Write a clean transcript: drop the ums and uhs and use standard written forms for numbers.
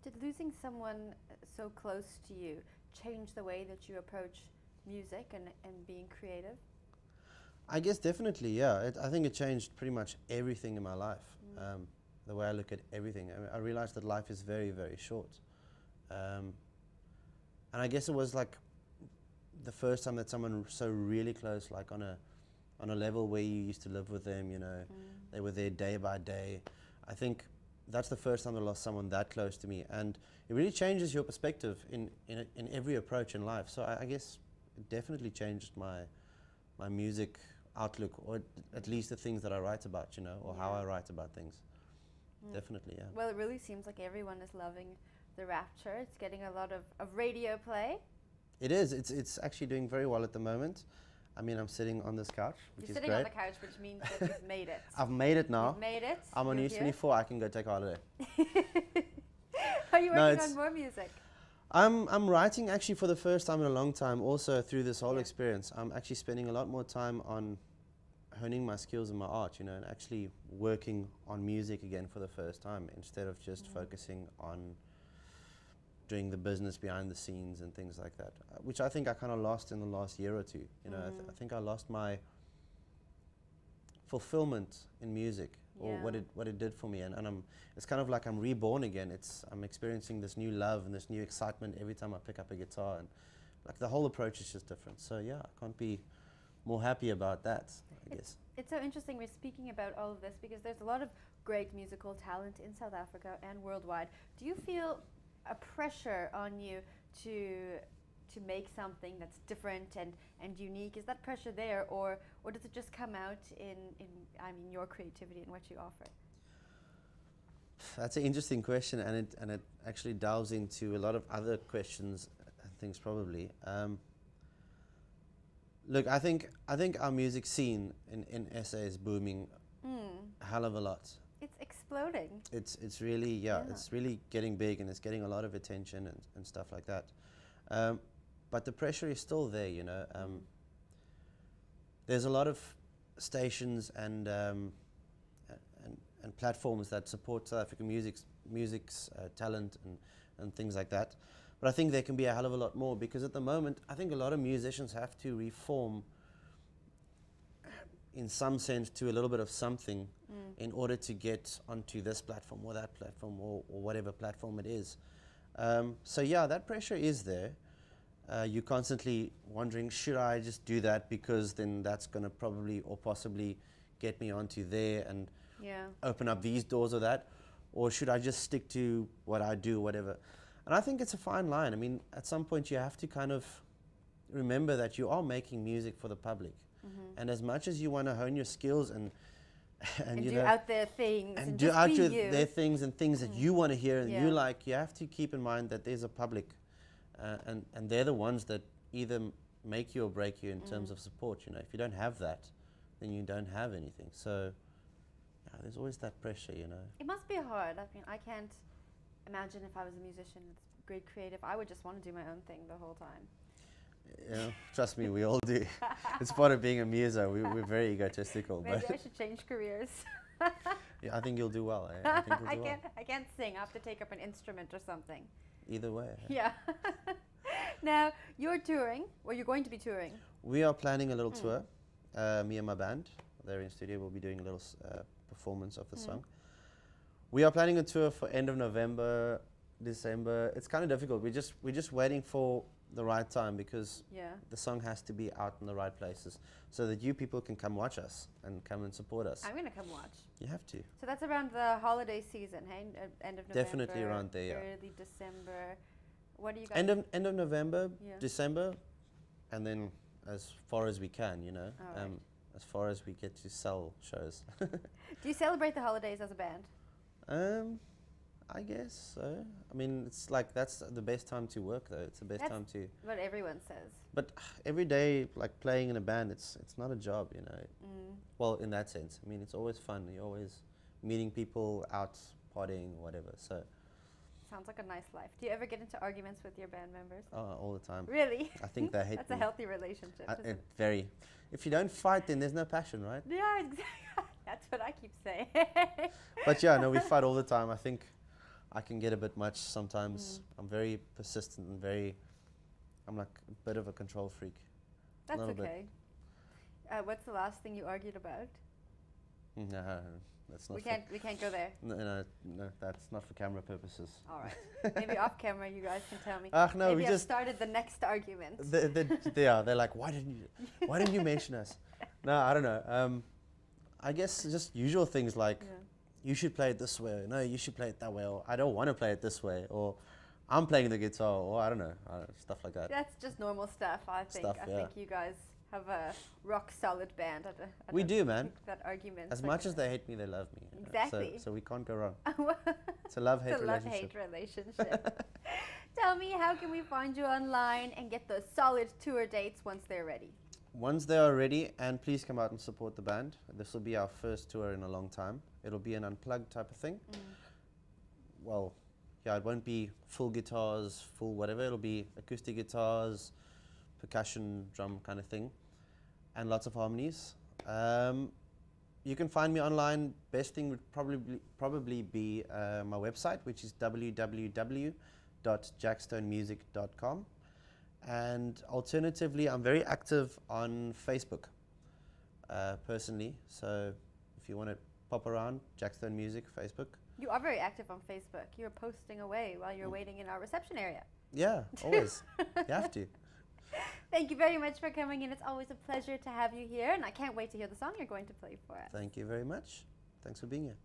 Did losing someone so close to you change the way that you approach music and being creative? I guess definitely, yeah. I think it changed pretty much everything in my life. The way I look at everything. I mean, I realized that life is very, very short. And I guess it was like the first time that someone so really close, like on a level where you used to live with them, you know, they were there day by day. I think that's the first time I lost someone that close to me, and it really changes your perspective in every approach in life. So I guess it definitely changed my music outlook, or at least the things that I write about, you know, or how I write about things. Definitely, yeah. Well, it really seems like everyone is loving The Rapture. It's getting a lot of radio play. It is. It's actually doing very well at the moment. I mean, I'm sitting on this couch, which You're is sitting great. on the couch, which means that you've made it. I've made it now. You've made it. I'm on You're News here. 24. I can go take a holiday. Are you No, working it's- on more music? I'm writing actually for the first time in a long time. Also through this whole Yeah. experience, I'm actually spending a lot more time on honing my skills in my art, you know, and actually working on music again for the first time instead of just focusing on doing the business behind the scenes and things like that, which I think I kind of lost in the last year or two. You know, I think I lost my fulfillment in music, or what it did for me, and it's kind of like I'm reborn again. I'm experiencing this new love and this new excitement every time I pick up a guitar, and like the whole approach is just different. So yeah, I can't be more happy about that, I guess. It's so interesting we're speaking about all of this because there's a lot of great musical talent in South Africa and worldwide. Do you feel a pressure on you to make something that's different and unique? Is that pressure there, or does it just come out in your creativity and what you offer? That's an interesting question, and it actually delves into a lot of other questions and things probably. Look, I think our music scene in SA is booming a hell of a lot. It's exploding. It's really it's really getting big, and it's getting a lot of attention and stuff like that. But the pressure is still there, you know. There's a lot of stations and platforms that support South African music's talent and things like that. But I think there can be a hell of a lot more, because at the moment, I think a lot of musicians have to reform in some sense to a little bit of something in order to get onto this platform or that platform or whatever platform it is. So yeah, that pressure is there. You're constantly wondering, should I just do that because then that's going to probably or possibly get me onto there and open up these doors or that, or should I just stick to what I do, whatever. And I think it's a fine line. I mean, at some point you have to kind of remember that you are making music for the public. And as much as you want to hone your skills and you do know, out there things and do just out be your you. their things and things that you want to hear and Yeah. you like, you have to keep in mind that there's a public, and they're the ones that either make you or break you in terms of support. You know, if you don't have that, then you don't have anything. So yeah, there's always that pressure, you know. It must be hard. I mean, I can't imagine if I was a musician that's great creative. I would just want to do my own thing the whole time. Yeah, trust me, we all do. It's part of being a muso. We're very egotistical. Maybe But I should change careers. yeah, I think you'll do well. I think you'll do well. I can't sing. I have to take up an instrument or something. Either way. Yeah. Now, you're touring, or you're going to be touring. We are planning a little tour. Me and my band, they're in studio. We'll be doing a little performance of the song. We are planning a tour for end of November, December. It's kind of difficult. We're just waiting for the right time, because the song has to be out in the right places so that you people can come watch us and come and support us. I'm going to come watch. You have to. So that's around the holiday season, hey? End of November. Definitely around there, yeah. Early December. What do you guys? End of November, Yeah. December, and then as far as we can, you know, All right. as far as we get to sell shows. Do you celebrate the holidays as a band? I guess so. I mean, it's like that's the best time to work, though. It's the best time to. What everyone says. But every day, like playing in a band, it's not a job, you know. Well, in that sense, I mean, it's always fun. You're always meeting people out partying, whatever. So. Sounds like a nice life. Do you ever get into arguments with your band members? All the time. Really? I think they hate That's me. a healthy relationship. isn't it? Very. If you don't fight, then there's no passion, right? Yeah, exactly. That's what I keep saying. But yeah, no, we fight all the time. I think I can get a bit much sometimes. I'm very persistent and I'm like a bit of a control freak. That's Little bit. okay. What's the last thing you argued about? No, that's not. We can't go there. No, that's not for camera purposes. All right. Maybe off camera you guys can tell me. No, Maybe we I've just started the next argument. they're like, why didn't you mention us? No, I don't know. I guess just usual things like you should play it this way. No, you should play it that way. Or I don't want to play it this way. Or I'm playing the guitar. Or I don't know, stuff like that. That's just normal stuff, I think. I think you guys have a rock solid band. We do, man. That argument. As much as they hate me, they love me. Exactly. So we can't go wrong. It's a love-hate relationship. Tell me, how can we find you online and get those solid tour dates once they're ready? Once they are ready, and please come out and support the band. This will be our first tour in a long time. It'll be an unplugged type of thing. Well, yeah, it won't be full guitars, full whatever. It'll be acoustic guitars, percussion, drum kind of thing, and lots of harmonies. You can find me online. Best thing would probably be my website, which is www.jackstonemusic.com. And alternatively, I'm very active on Facebook, personally. So if you want to pop around, Jackstone Music, Facebook. You are very active on Facebook. You're posting away while you're waiting in our reception area. Yeah, always. You have to. Thank you very much for coming in. It's always a pleasure to have you here, and I can't wait to hear the song you're going to play for us. Thank you very much. Thanks for being here.